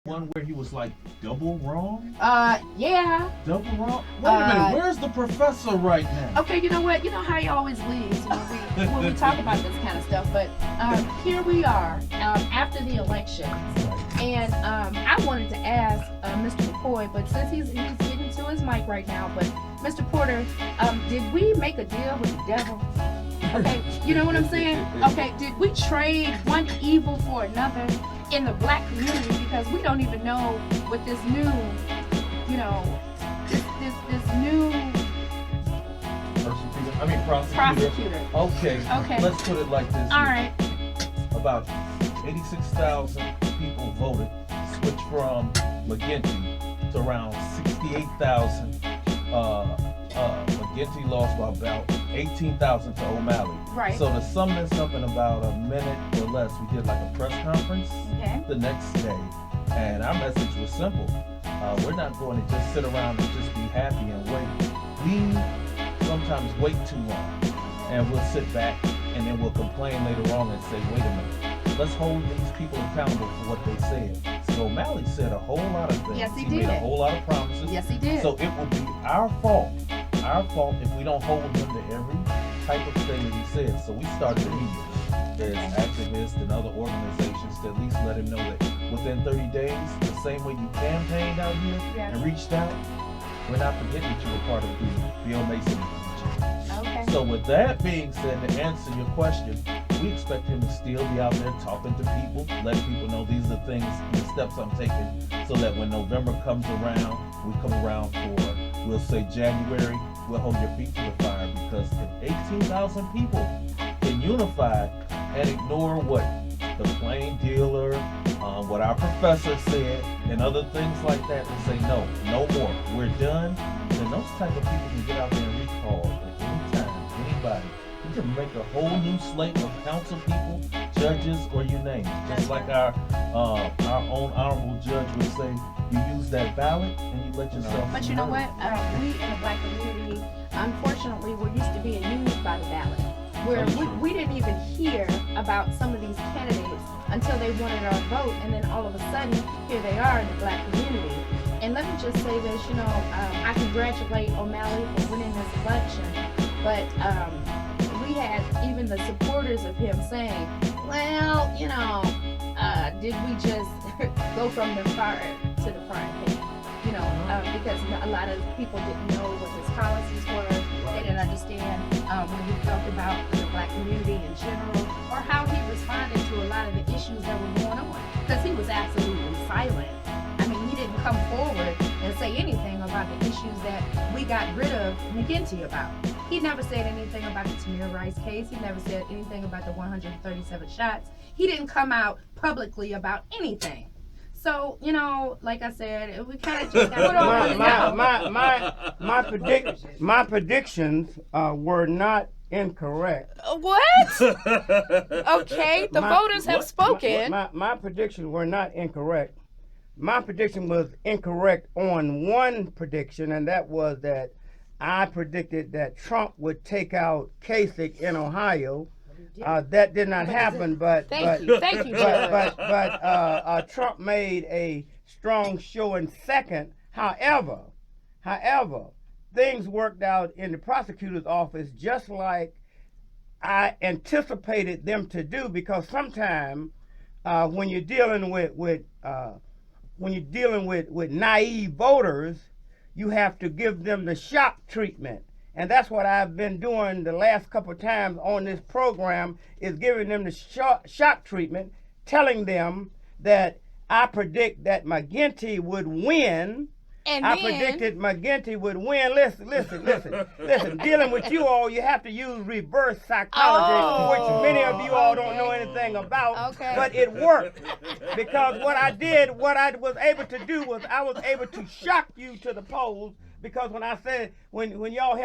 One where he was like double wrong? Yeah. Double wrong? Wait a minute, where's the professor right now? Okay, you know what? You know how he always leaves when we talk about this kind of stuff. But here we are after the election, and I wanted to ask Mr. McCoy, but since he's getting to his mic right now, but Mr. Porter, did we make a deal with the devil? Okay, you know what I'm saying? Okay, did we trade one evil for another in the black community, because we don't even know what this new, you know, this new prosecutor. Okay. Let's put it like this. All right. About 86,000 people voted, switched from McGinty to around 68,000. McGinty lost by about 18,000 to O'Malley. Right. So to sum this up in about a minute or less, we did like a press conference the next day, and our message was simple. We're not going to just sit around and just be happy and wait. We sometimes wait too long, and we'll sit back and then we'll complain later on and say, wait a minute, let's hold these people accountable for what they said. So O'Malley said a whole lot of things. Yes, he made did. a whole lot of promises. Yes, he did. So it will be our fault if we don't hold him to every type of thing that he said. So we started immediately. There's activists and other organizations to at least let him know that within 30 days, the same way you campaigned out here and reached out, we're not forgetting that you were part of the Bill Mason. Okay. So with that being said, to answer your question, we expect him to still be out there talking to people, letting people know these are the things and the steps I'm taking, so that when November comes around, we come around for, we'll say January, we'll hold your feet to the fire, because if 18,000 people can unify and ignore what the plain dealer, what our professor said, and other things like that, and say no more, we're done, then those type of people can get out there and recall at any time, anybody. You can make a whole new slate of council people, judges, or you name it. Just like our own honorable judge would say, you use that ballot and you let yourself. But you know what? We in the black community, unfortunately, we're used to being used by the ballot. Where we didn't even hear about some of these candidates until they wanted our vote, and then all of a sudden, here they are in the black community. And let me just say this, you know, I congratulate O'Malley for winning this election, but we had even the supporters of him saying, well, you know, did we just go from the fire to the frying pan? You know, because a lot of people didn't know what his policies were. They didn't understand when he talked about the black community in general, or how he responded to a lot of the issues that were going on. Because he was absolutely silent. I mean, he didn't come forward and say anything about the issues that we got rid of McGinty about. He never said anything about the Tamir Rice case. He never said anything about the 137 shots. He didn't come out publicly about anything. So, you know, like I said, we kind of just got my predictions were not incorrect. What? Okay, the voters have spoken. My predictions were not incorrect. My prediction was incorrect on one prediction, and that was that I predicted that Trump would take out Kasich in Ohio. That did not happen, but thank you, Trump made a strong showing second. However, things worked out in the prosecutor's office just like I anticipated them to do, because sometimes when you're dealing with naive voters, you have to give them the shock treatment. And that's what I've been doing the last couple of times on this program, is giving them the shock treatment, telling them that I predict that McGinty would win. I predicted McGinty would win. Listen. Dealing with you all, you have to use reverse psychology, which many of you all don't know anything about. Okay. But it worked, because what I was able to do was I was able to shock you to the polls. Because when I said, when y'all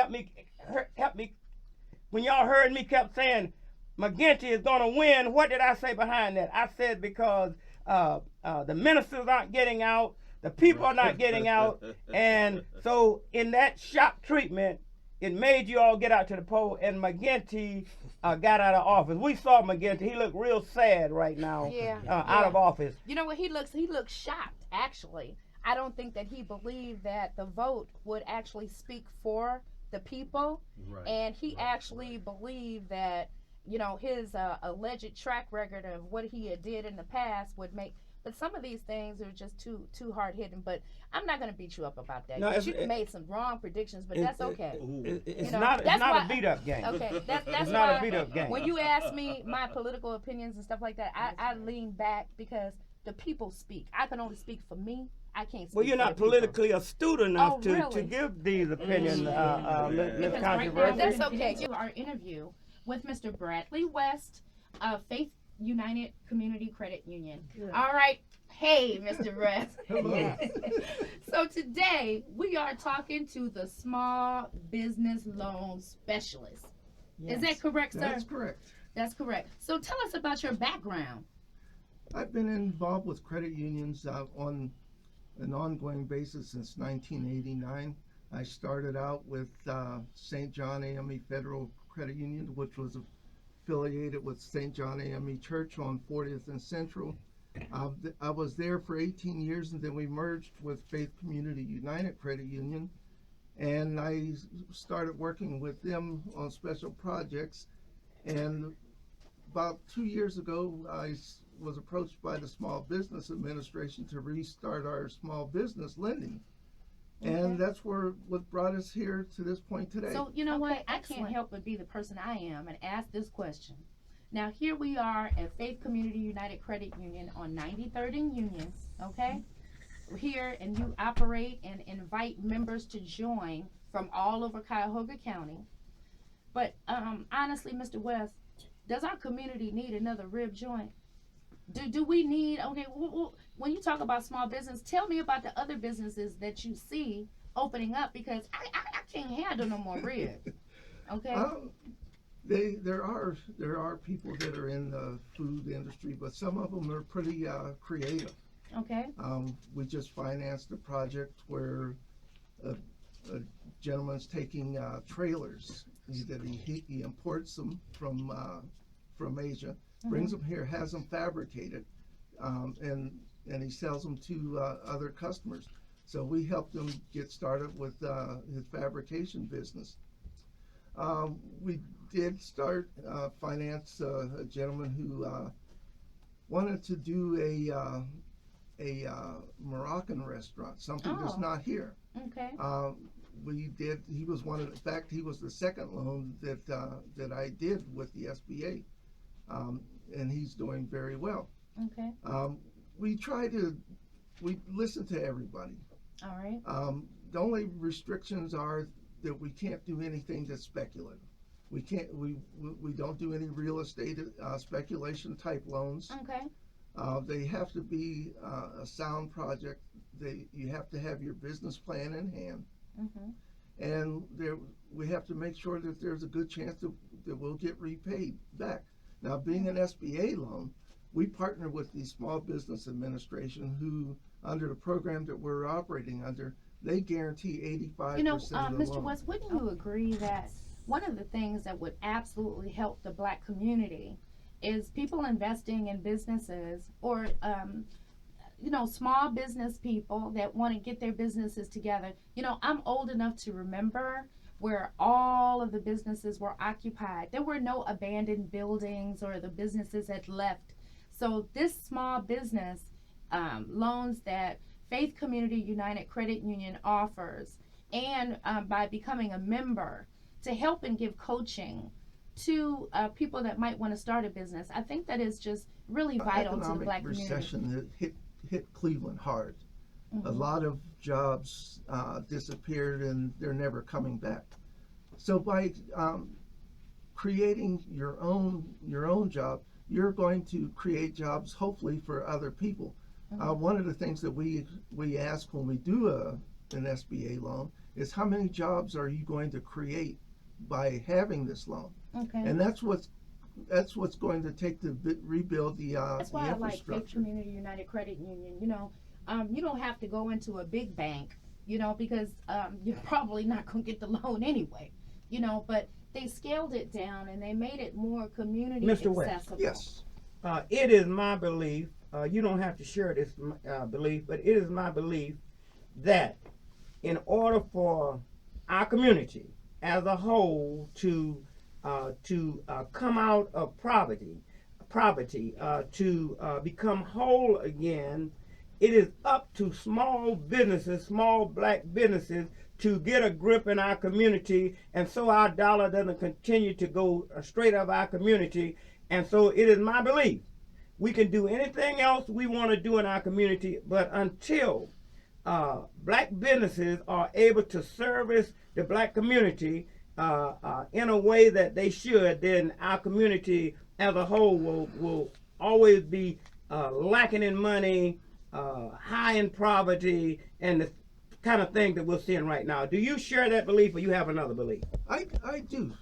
when y'all heard me kept saying McGinty is gonna win, what did I say behind that? I said because the ministers aren't getting out, the people are not getting out, and so in that shock treatment it made you all get out to the poll, and McGinty got out of office. We saw McGinty. He looked real sad right now, out of office. You know what? He looks shocked, actually. I don't think that he believed that the vote would actually speak for the people. Right. And he actually believed that, you know, his alleged track record of what he had did in the past would make. But some of these things are just too hard hitting. But I'm not going to beat you up about that. No, You made some wrong predictions, but that's okay. It's You know, not that's why- a beat up game. Okay, that's It's why not a beat up game. when you ask me my political opinions and stuff like that, I lean back because the people speak. I can only speak for me. I can't speak Well, you're for not the people. politically astute enough Oh, to really? give these opinions, Ms. Because right now, Controversy. that's okay. To our interview with Mr. Bradley West of Faith United Community Credit Union. All right. Hey, Mr. West. So today we are talking to the small business loan specialist. Is that correct, sir? That's correct. That's correct. So tell us about your background. I've been involved with credit unions on an ongoing basis since 1989. I started out with St. John AME Federal Credit Union, which was affiliated with St. John AME Church on 40th and Central. I was there for 18 years, and then we merged with Faith Community United Credit Union, and I started working with them on special projects. And about 2 years ago, I was approached by the Small Business Administration to restart our small business lending. And that's what brought us here to this point today. So you know what? I excellent. can't help but be the person I am and ask this question. Now here we are at Faith Community United Credit Union on 93rd and Union, okay? We're here and you operate and invite members to join from all over Cuyahoga County. But honestly, Mr. West, does our community need another rib joint? Do we need, okay, when you talk about small business, tell me about the other businesses that you see opening up, because I can't handle no more ribs, okay? There are people that are in the food industry, but some of them are pretty creative. Okay. We just financed a project where a gentleman's taking trailers that he imports them from Asia, brings them here, has them fabricated, and he sells them to other customers. So we helped him get started with his fabrication business. We did start finance a gentleman who wanted to do a Moroccan restaurant, something that's not here. Okay. We did. He was one of. In fact, he was the second loan that I did with the SBA, and he's doing very well. Okay. We listen to everybody. All right. The only restrictions are that we can't do anything that's speculative. We can't. We don't do any real estate speculation type loans. Okay. They have to be a sound project. You have to have your business plan in hand, and we have to make sure that there's a good chance that we'll get repaid back. Now, being an SBA loan, we partner with the Small Business Administration, who, under the program that we're operating under, they guarantee 85% You know, of the Mr. loan. West, wouldn't you agree that one of the things that would absolutely help the Black community is people investing in businesses, or you know, small business people that want to get their businesses together. You know, I'm old enough to remember where all of the businesses were occupied. There were no abandoned buildings, or the businesses had left. So this small business loans that Faith Community United Credit Union offers, and by becoming a member, to help and give coaching to people that might want to start a business, I think that is just really vital to the Black community. Economic recession hit Cleveland hard. A lot of jobs disappeared, and they're never coming back. So by creating your own job, you're going to create jobs, hopefully, for other people. One of the things that we ask when we do an SBA loan is, how many jobs are you going to create by having this loan? Okay. And that's what's going to take to rebuild the That's why I like Faith infrastructure. Community United Credit Union. You know, you don't have to go into a big bank, you know, because you're probably not going to get the loan anyway. you know, but they scaled it down and they made it more community Mr. West. accessible. Yes. It is my belief, you don't have to share this belief, but it is my belief that in order for our community as a whole to come out of poverty, to become whole again, it is up to small businesses, small black businesses, to get a grip in our community, and so our dollar doesn't continue to go straight out of our community. And so it is my belief we can do anything else we want to do in our community, but until black businesses are able to service the black community in a way that they should, then our community as a whole will always be lacking in money, high in poverty, and the kind of thing that we're seeing right now. Do you share that belief, or you have another belief? I do.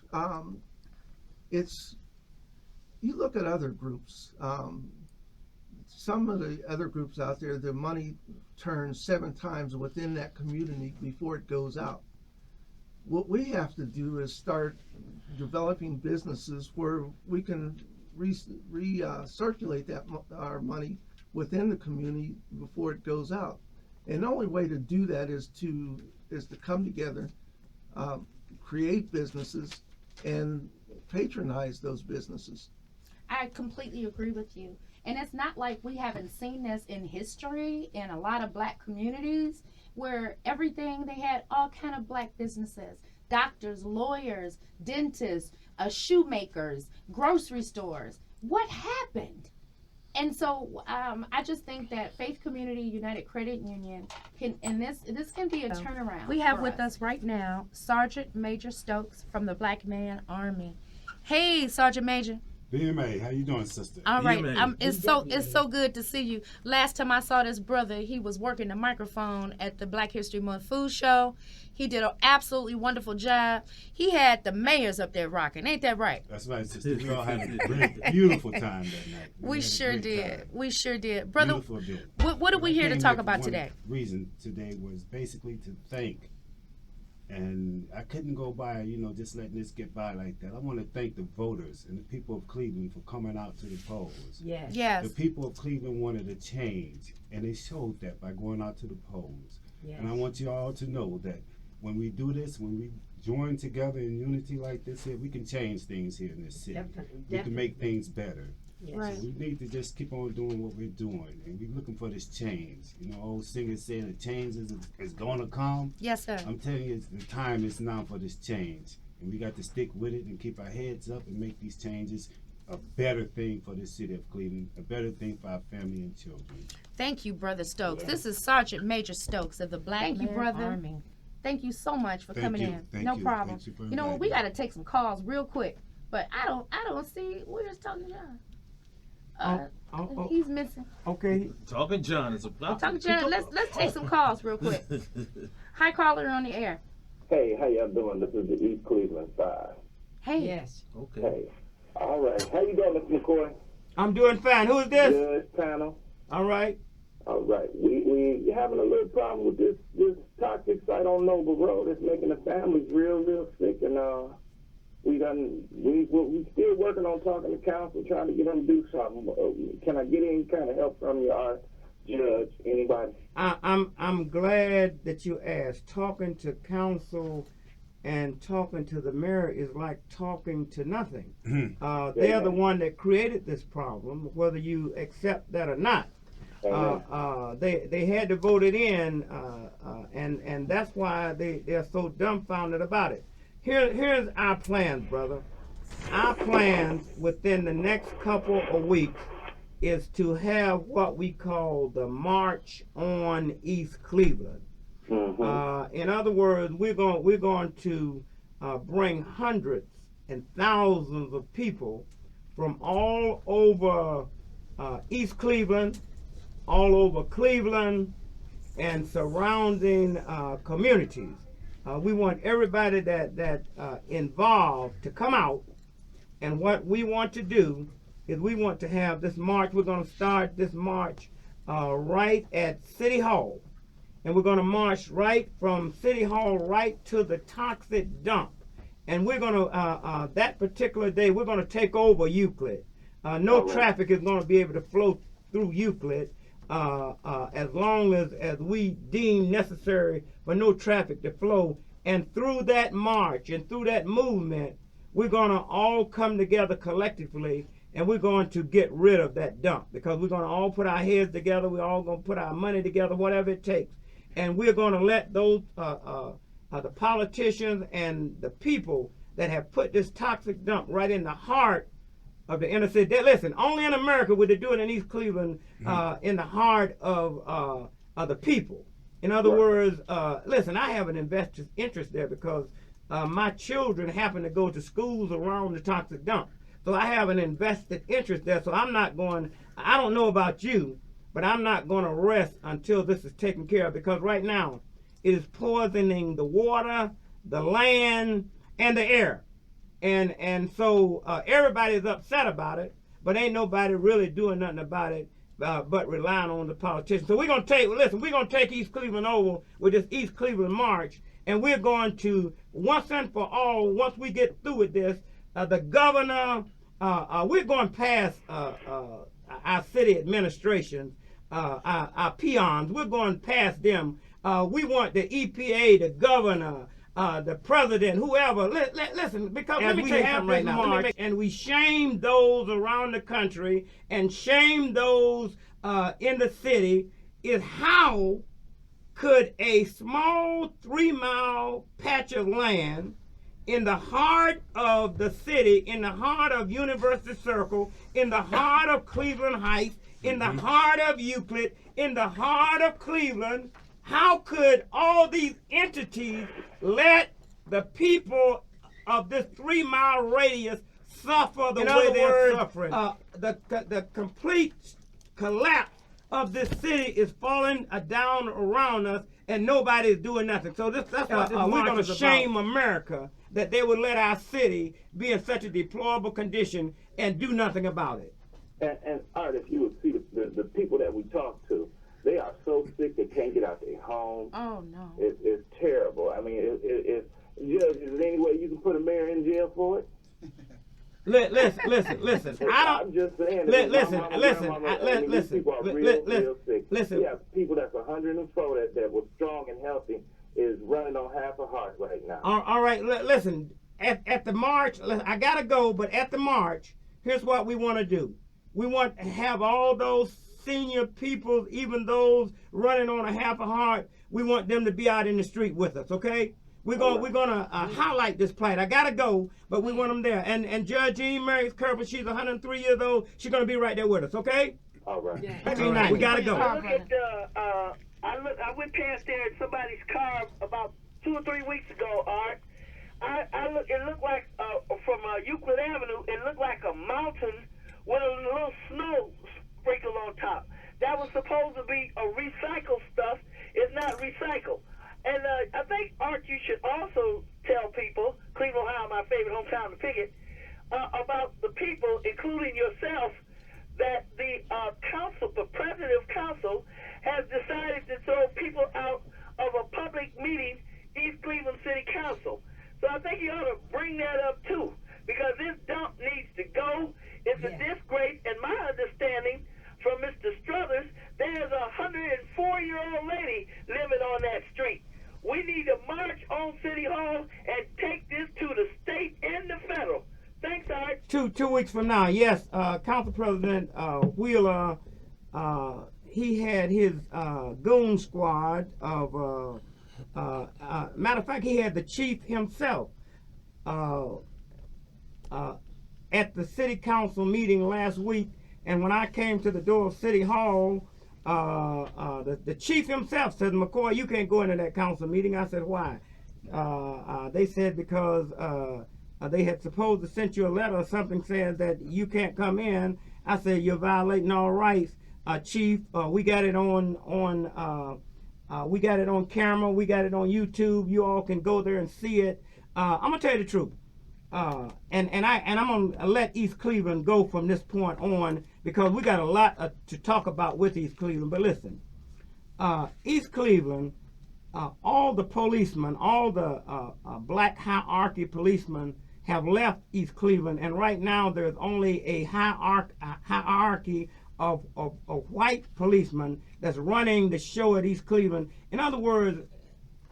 It's, you look at other groups, some of the other groups out there, the money turns 7 times within that community before it goes out. What we have to do is start developing businesses where we can circulate our money within the community before it goes out. And the only way to do that is to come together, create businesses, and patronize those businesses. I completely agree with you. And it's not like we haven't seen this in history in a lot of black communities where everything, they had all kind of black businesses, doctors, lawyers, dentists, shoemakers, grocery stores. What happened? And so I just think that Faith Community United Credit Union can, and this can be a turnaround. We have with us right now Sergeant Major Stokes from the Black Man Army. Hey, Sergeant Major. BMA, how you doing, sister? All right, it's so good to see you. Last time I saw this brother, he was working the microphone at the Black History Month food show. He did an absolutely wonderful job. He had the mayors up there rocking, ain't that right? That's right, sister. We all had a really beautiful time that night. We sure did. We sure did, brother. Beautiful What are we here to talk about today? Reason today was basically to thank. And I couldn't go by, just letting this get by like that. I want to thank the voters and the people of Cleveland for coming out to the polls. Yes. The people of Cleveland wanted a change, and they showed that by going out to the polls. Yes. And I want you all to know that when we do this, when we join together in unity like this here, we can change things here in this city. Definitely. We can make things better. Yes. Right. So we need to just keep on doing what we're doing, and we're looking for this change. Old singers say the change is going to come. Yes, sir. I'm telling you, the time is now for this change, and we got to stick with it and keep our heads up and make these changes a better thing for the city of Cleveland, a better thing for our family and children. Thank you, Brother Stokes. Yes. This is Sergeant Major Stokes of the Black Man Army. Thank you so much for coming in. No problem. You know what? We got to take some calls real quick, but I don't see. We're just talking to John. He's missing. Okay. Talking John is a Talking John. Let's take some calls real quick. Hi, caller on the air. Hey, how y'all doing? This is the East Cleveland side. Hey. Yes. Okay. Hey. All right. How you doing, Mr. McCoy? I'm doing fine. Who is this? Good panel. All right. All right. We having a little problem with this toxic site on Noble Road. It's making the families real sick, and we still working on talking to council, trying to get them to do something. Can I get any kind of help from your judge, anybody? I'm glad that you asked. Talking to council and talking to the mayor is like talking to nothing. They're the one that created this problem, whether you accept that or not. They had to vote it in, and that's why they're so dumbfounded about it. Here's our plans, brother. Our plans within the next couple of weeks is to have what we call the March on East Cleveland. Mm-hmm. In other words, we're going to bring hundreds and thousands of people from all over East Cleveland, all over Cleveland, and surrounding communities. We want everybody that involved to come out, and what we want to do is we want to have this march. We're going to start this march right at City Hall, and we're going to march right from City Hall right to the toxic dump, and we're gonna that particular day we're gonna take over Euclid. No traffic is gonna be able to flow through Euclid as long as we deem necessary for no traffic to flow. And through that march and through that movement, we're gonna all come together collectively, and we're going to get rid of that dump, because we're gonna all put our heads together. We're all gonna put our money together, whatever it takes, and we're gonna let those the politicians and the people that have put this toxic dump right in the heart of the inner city. Listen, only in America would they do it in East Cleveland, in the heart of the people. In other words, listen, I have an investor's interest there because my children happen to go to schools around the toxic dump. So I have an invested interest there. So I'm not going, I don't know about you, but I'm not going to rest until this is taken care of, because right now it is poisoning the water, the land, and the air. And so everybody's upset about it, but ain't nobody really doing nothing about it but relying on the politicians. So we're going to take East Cleveland over with this East Cleveland March, and we're going to, once and for all, once we get through with this, the governor, we're going past our city administration, our peons, we're going past them. We want the EPA, the governor, the president, whoever. Listen, because let me tell you something right now. And we shame those around the country and shame those in the city. Is how could a small 3-mile patch of land in the heart of the city, in the heart of University Circle, in the heart of Cleveland Heights, in the heart of Euclid, in the heart of Cleveland, how could all these entities let the people of this 3-mile radius suffer the way they're suffering? The complete collapse of this city is falling down around us, and nobody is doing nothing. So that's what this we're going to shame America, that they would let our city be in such a deplorable condition and do nothing about it. And Art, if you would see the people that we talk to, they are so sick they can't get out their home. Oh no! It's terrible. I mean, Judge, is there any way you can put a mayor in jail for it? Listen. I'm just saying. Listen. People are real sick. Listen. We have people that's 104 that was strong and healthy is running on half a heart right now. All right. Listen. At the march, I gotta go. But at the march, here's what we want to do. We want to have all those senior people, even those running on a half a heart, we want them to be out in the street with us, okay? We're gonna highlight this plight. I gotta go, but we want them there. And Judge Jean Mary's Kerber, she's 103 years old. She's gonna be right there with us, okay? All right. Yeah. We gotta go. I look at I went past there in somebody's car about 2 or 3 weeks ago, Art. It looked like from Euclid Avenue, it looked like a mountain with a little snow sprinkle on top. That was supposed to be a recycled stuff. It's not recycled. And I think, Art, you should also tell people, Cleveland, Ohio, my favorite hometown to picket, about the people, including yourself, that the council, the president of council, has decided to throw people out of a public meeting, East Cleveland City Council. So I think you ought to bring that up too, because this dump needs to go. It's a disgrace, and my understanding from Mr. Struthers, there's a 104-year-old lady living on that street. We need to march on City Hall and take this to the state and the federal. Thanks, Art. 2 weeks from now, yes, Council President Wheeler, he had his goon squad of, matter of fact, he had the chief himself at the city council meeting last week. And when I came to the door of City Hall, the chief himself said, McCoy, you can't go into that council meeting. I said, why? They said because they had supposed to send you a letter or something saying that you can't come in. I said, you're violating all rights, chief. We got it on camera. We got it on YouTube. You all can go there and see it. I'm gonna tell you the truth. And I'm gonna let East Cleveland go from this point on, because we got a lot to talk about with East Cleveland. But listen, East Cleveland all the policemen, all the black hierarchy policemen have left East Cleveland, and right now there's only a hierarchy of white policemen that's running the show at East Cleveland. In other words,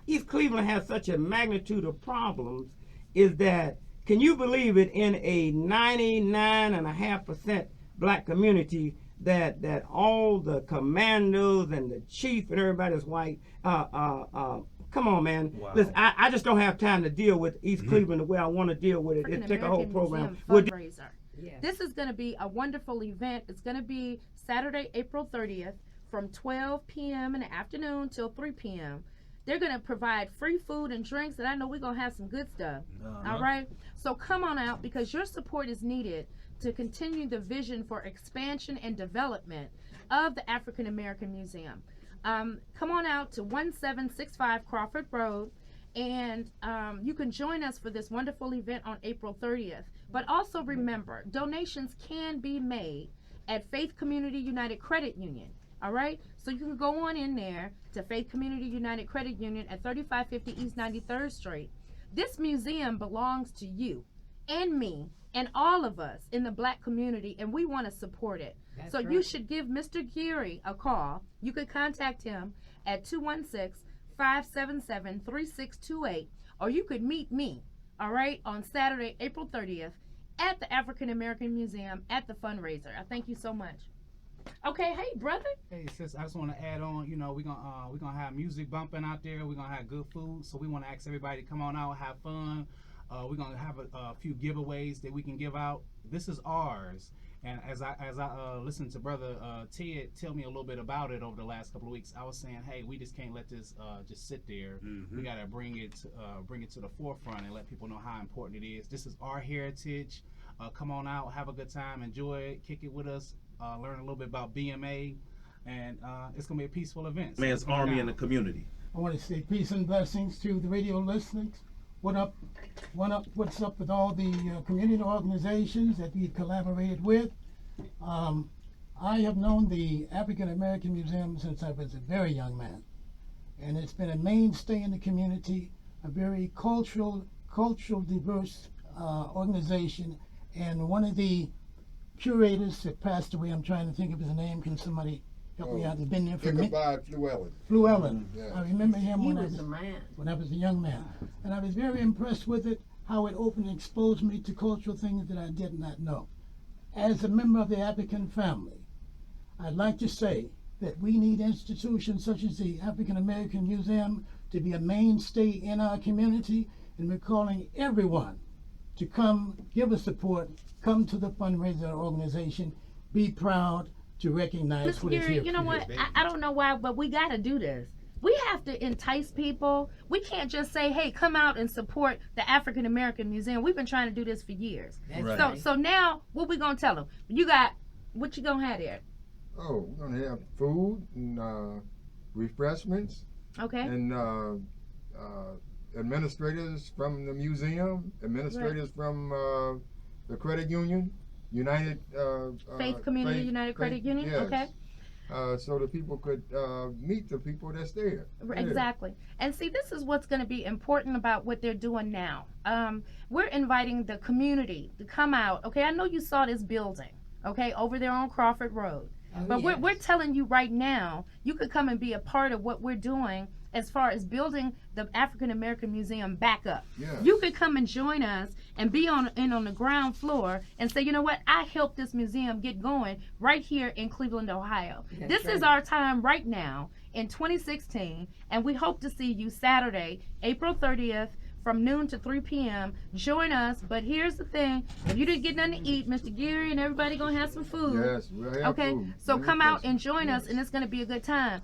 East Cleveland has such a magnitude of problems is that, can you believe it, in a 99.5% black community, that all the commandos and the chief and everybody's white. Come on, man. Wow. Listen, I just don't have time to deal with East Cleveland the way I want to deal with it. It'd take a whole program. Fundraiser. Yes. This is going to be a wonderful event. It's going to be Saturday, April 30th from 12 p.m. in the afternoon till 3 p.m. They're going to provide free food and drinks, and I know we're going to have some good stuff. All right? So come on out, because your support is needed to continue the vision for expansion and development of the African American Museum. Come on out to 1765 Crawford Road, and you can join us for this wonderful event on April 30th. But also remember, donations can be made at Faith Community United Credit Union. All right? So you can go on in there to Faith Community United Credit Union at 3550 East 93rd Street. This museum belongs to you and me and all of us in the black community, and we want to support it. That's right. You should give Mr. Geary a call. You could contact him at 216-577-3628, or you could meet me, all right, on Saturday, April 30th at the African American Museum at the fundraiser. I thank you so much. Okay, hey brother. Hey sis, I just want to add on. You know, we're gonna have music bumping out there. We're gonna have good food, so we want to ask everybody to come on out, have fun. We're gonna have a few giveaways that we can give out. This is ours, and as I listened to Brother Ted tell me a little bit about it over the last couple of weeks, I was saying, hey, we just can't let this just sit there. We gotta bring it to the forefront and let people know how important it is. This is our heritage. Come on out, have a good time, enjoy it, kick it with us, learn a little bit about BMA, and it's gonna be a peaceful event. So Man's Army in the community. I want to say peace and blessings to the radio listeners. What's up with all the community organizations that we've collaborated with. I have known the African American Museum since I was a very young man, and it's been a mainstay in the community, a very cultural diverse organization. And one of the curators that passed away, I'm trying to think of his name, can somebody help me out? He's been there for me. Llewellyn. Yeah. I remember him when I was a young man. And I was very impressed with it, how it opened and exposed me to cultural things that I did not know. As a member of the African family, I'd like to say that we need institutions such as the African American Museum to be a mainstay in our community, and we're calling everyone to come give us support, come to the fundraiser organization, be proud to recognize what is here. You know what? I don't know why, but we got to do this. We have to entice people. We can't just say, hey, come out and support the African American Museum. We've been trying to do this for years. Right. So now, what we going to tell them? What you going to have there? Oh, we're going to have food and refreshments. Okay. And administrators from the museum, administrators from the credit union, Faith Community United Credit Union. Yes. Okay. So that people could meet the people that's there. Exactly. And see, this is what's going to be important about what they're doing now. We're inviting the community to come out. Okay, I know you saw this building, okay, over there on Crawford Road. But yes, we're telling you right now, you could come and be a part of what we're doing as far as building the African American Museum back up. Yes. You could come and join us and be on the ground floor and say, you know what, I helped this museum get going right here in Cleveland, Ohio. This is our time right now in 2016, and we hope to see you Saturday, April 30th, from noon to 3 p.m. Join us, but here's the thing. If you didn't get nothing to eat, Mr. Geary and everybody going to have some food. Yes, we'll have food. So come out and join us, and it's going to be a good time.